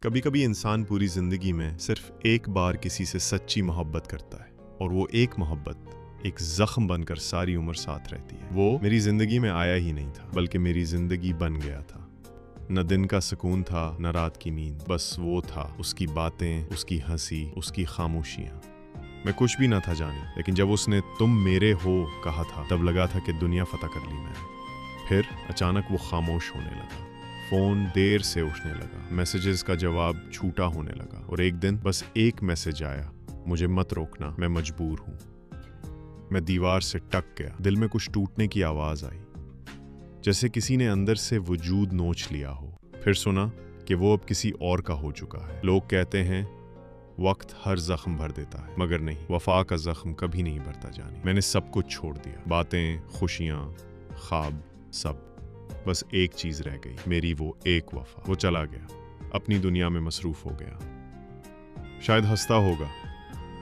कभी कभी इंसान पूरी जिंदगी में सिर्फ एक बार किसी से सच्ची मोहब्बत करता है और वो एक मोहब्बत एक जख्म बनकर सारी उम्र साथ रहती है। वो मेरी जिंदगी में आया ही नहीं था, बल्कि मेरी जिंदगी बन गया था। न दिन का सुकून था, न रात की नींद, बस वो था, उसकी बातें, उसकी हंसी, उसकी खामोशियां। मैं कुछ भी ना था जाने, लेकिन जब उसने तुम मेरे हो कहा था, तब लगा था कि दुनिया फतह कर ली मैंने। फिर अचानक वो खामोश होने लगा, फोन देर से उठने लगा, मैसेजेस का जवाब छूटा होने लगा, और एक दिन बस एक मैसेज आया, मुझे मत रोकना, मैं मजबूर हूं। मैं दीवार से टक गया, दिल में कुछ टूटने की आवाज आई, जैसे किसी ने अंदर से वजूद नोच लिया हो। फिर सुना कि वो अब किसी और का हो चुका है। लोग कहते हैं वक्त हर जख्म भर देता है, मगर नहीं, वफा का जख्म कभी नहीं भरता जानी। मैंने सब कुछ छोड़ दिया, बातें, खुशियां, ख्वाब, सब। बस एक चीज रह गई, मेरी वो एक वफा। वो चला गया, अपनी दुनिया में मसरूफ हो गया। शायद हंसता होगा,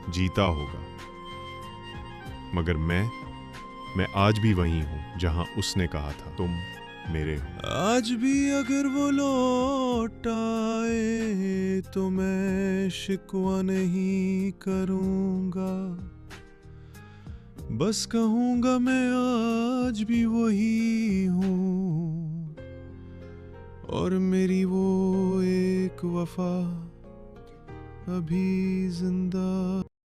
जीता होगा, मगर मैं आज भी वही हूं जहां उसने कहा था तुम मेरे हो। आज भी अगर वो लौट आए तो मैं शिकवा नहीं करूंगा, बस कहूंगा मैं आज भी वही हूँ और मेरी वो एक वफा अभी जिंदा